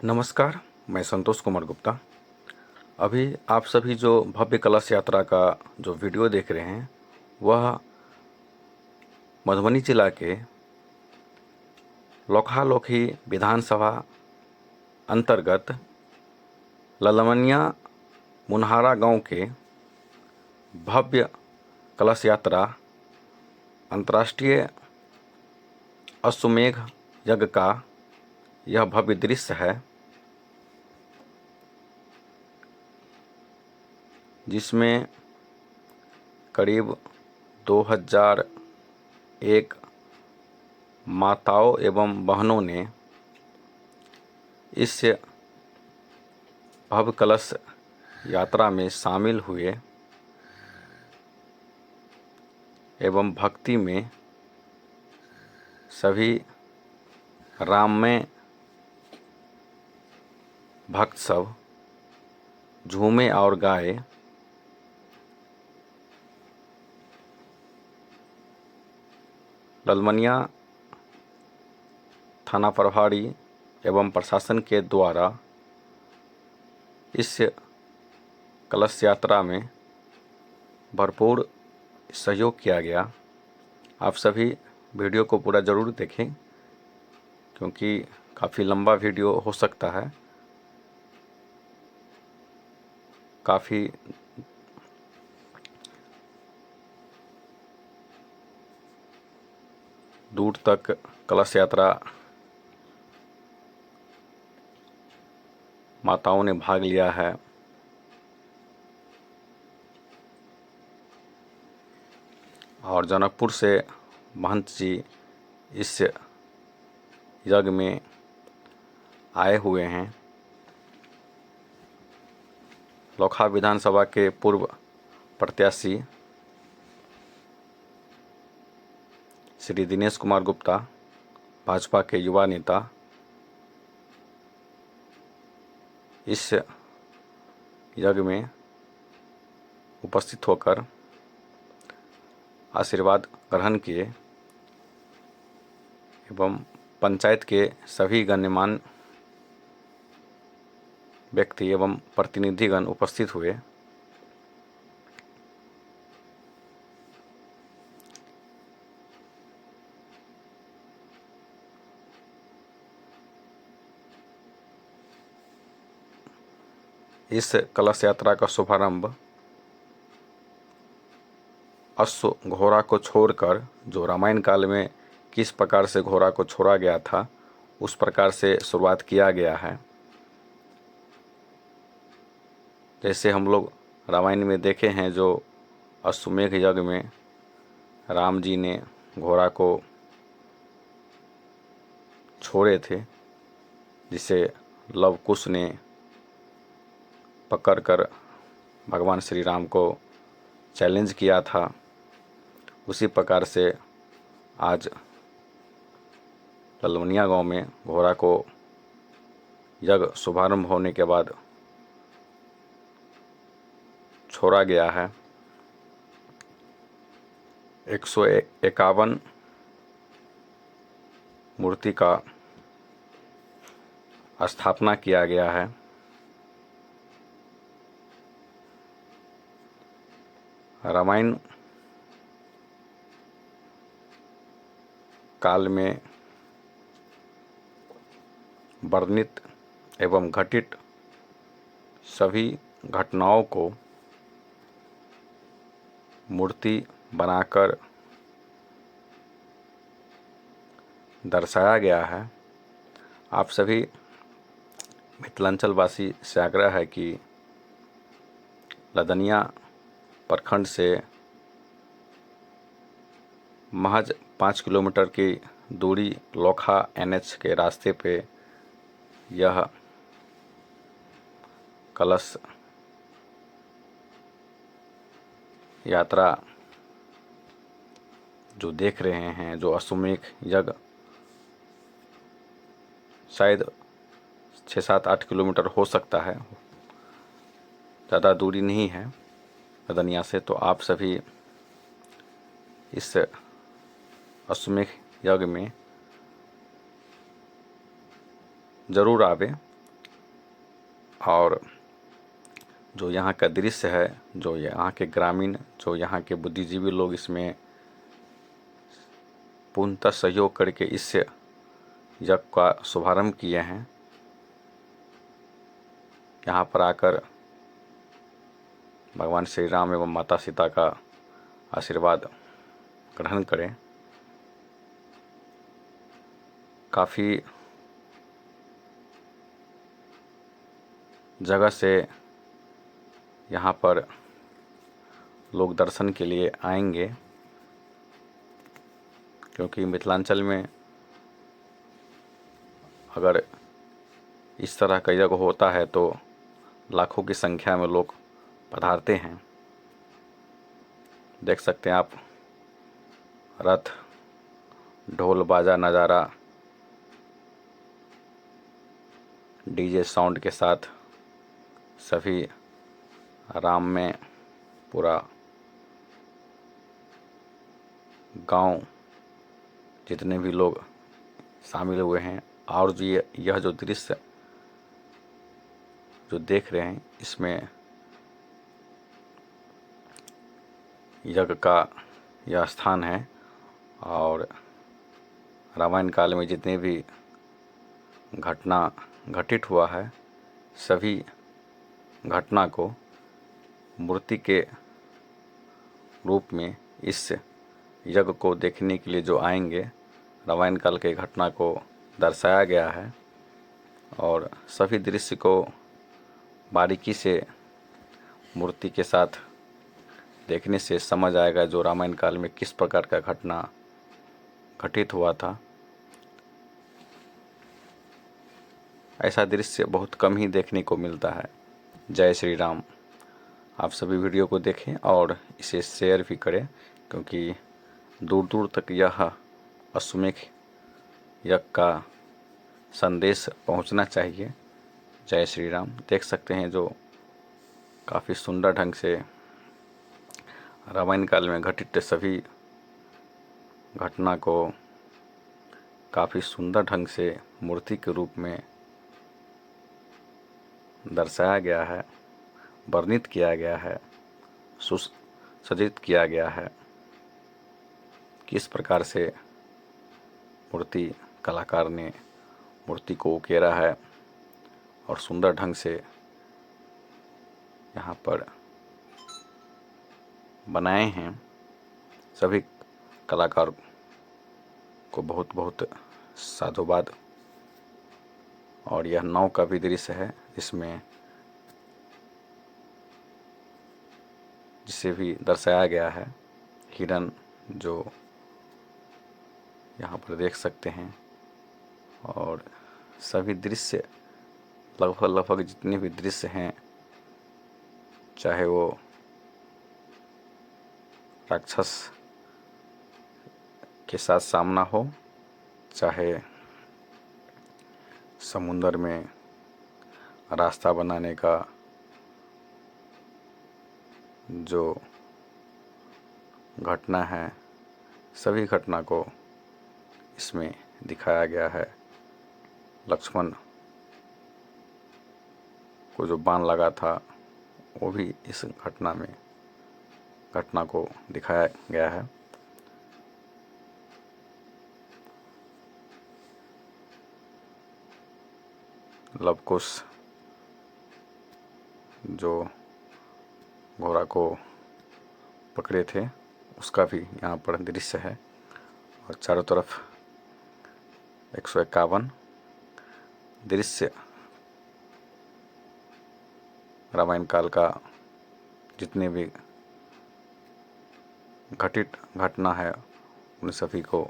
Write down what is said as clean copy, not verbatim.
नमस्कार, मैं संतोष कुमार गुप्ता। अभी आप सभी जो भव्य कलश यात्रा का जो वीडियो देख रहे हैं वह मधुबनी जिला के लोकहा लोकही विधानसभा अंतर्गत ललमनिया मुनहारा गांव के भव्य कलश यात्रा अंतर्राष्ट्रीय अश्वमेध यज्ञ का यह भव्य दृश्य है, जिसमें करीब 2001 माताओं एवं बहनों ने इस भव्य कलश यात्रा में शामिल हुए एवं भक्ति में सभी राममय भक्त सब झूमे और गाए। ललमनिया थाना प्रभारी एवं प्रशासन के द्वारा इस कलश यात्रा में भरपूर सहयोग किया गया। आप सभी वीडियो को पूरा ज़रूर देखें, क्योंकि काफ़ी लंबा वीडियो हो सकता है। काफ़ी दूर तक कलश यात्रा माताओं ने भाग लिया है। और जनकपुर से महंत जी इस यज्ञ में आए हुए हैं। लोकहा विधानसभा के पूर्व प्रत्याशी श्री दिनेश कुमार गुप्ता, भाजपा के युवा नेता, इस यज्ञ में उपस्थित होकर आशीर्वाद ग्रहण किए एवं पंचायत के सभी गण्यमान्य व्यक्ति एवं प्रतिनिधिगण उपस्थित हुए। इस कलश यात्रा का शुभारंभ अश्व घोड़ा को छोड़कर, जो रामायण काल में किस प्रकार से घोड़ा को छोड़ा गया था उस प्रकार से शुरुआत किया गया है। जैसे हम लोग रामायण में देखे हैं, जो अश्वमेध यज्ञ में राम जी ने घोड़ा को छोड़े थे, जिसे लव कुश ने पकड़कर भगवान श्री राम को चैलेंज किया था। उसी प्रकार से आज ललमनिया गांव में घोड़ा को यज्ञ शुभारंभ होने के बाद छोड़ा गया है। 151 मूर्ति का स्थापना किया गया है। रामायण काल में वर्णित एवं घटित सभी घटनाओं को मूर्ति बनाकर दर्शाया गया है। आप सभी मिथिलांचल वासी से आग्रह है कि लदनिया प्रखंड से महज 5 किलोमीटर की दूरी लोकहा NH के रास्ते पे यह कलश यात्रा जो देख रहे हैं, जो अश्वमेध यज्ञ शायद 6-7-8 किलोमीटर हो सकता है, ज़्यादा दूरी नहीं है लदनिया से। तो आप सभी इस अश्वमेध यज्ञ में ज़रूर आवे और जो यहाँ का दृश्य है, जो यहाँ के ग्रामीण, जो यहाँ के बुद्धिजीवी लोग इसमें पूर्णतः सहयोग करके इस यज्ञ का शुभारंभ किए हैं। यहाँ पर आकर भगवान श्री राम एवं माता सीता का आशीर्वाद ग्रहण करें। काफ़ी जगह से यहाँ पर लोग दर्शन के लिए आएंगे, क्योंकि मिथिलांचल में अगर इस तरह का यज्ञ होता है तो लाखों की संख्या में लोग पधारते हैं। देख सकते हैं आप, रथ, ढोल बाजा नज़ारा, डीजे साउंड के साथ सभी राम में पूरा गांव जितने भी लोग शामिल हुए हैं। और यह जो दृश्य जो देख रहे हैं, इसमें यज्ञ का यह स्थान है। और रामायण काल में जितने भी घटना घटित हुआ है, सभी घटना को मूर्ति के रूप में इस यज्ञ को देखने के लिए जो आएंगे, रामायण काल के घटना को दर्शाया गया है। और सभी दृश्य को बारीकी से मूर्ति के साथ देखने से समझ आएगा जो रामायण काल में किस प्रकार का घटना घटित हुआ था। ऐसा दृश्य बहुत कम ही देखने को मिलता है। जय श्री राम। आप सभी वीडियो को देखें और इसे शेयर भी करें, क्योंकि दूर दूर तक यह अश्वमेध यज्ञ का संदेश पहुंचना चाहिए। जय श्री राम। देख सकते हैं जो काफ़ी सुंदर ढंग से रामायण काल में घटित सभी घटना को काफ़ी सुंदर ढंग से मूर्ति के रूप में दर्शाया गया है, वर्णित किया गया है, सुसज्जित किया गया है। किस प्रकार से मूर्ति कलाकार ने मूर्ति को उकेरा है और सुंदर ढंग से यहाँ पर बनाए हैं। सभी कलाकार को बहुत बहुत साधुवाद। और यह नाव का भी दृश्य है, जिसे भी दर्शाया गया है। हिरन जो यहाँ पर देख सकते हैं। और सभी दृश्य लगभग जितने भी दृश्य हैं, चाहे वो राक्षस के साथ सामना हो, चाहे समुंदर में रास्ता बनाने का जो घटना है, सभी घटना को इसमें दिखाया गया है। लक्ष्मण को जो बाण लगा था, वो भी इस घटना को दिखाया गया है। लवकुश जो घोड़ा को पकड़े थे, उसका भी यहाँ पर दृश्य है। और चारों तरफ 151 दृश्य रामायण काल का जितने भी घटित घटना है, उन सभी को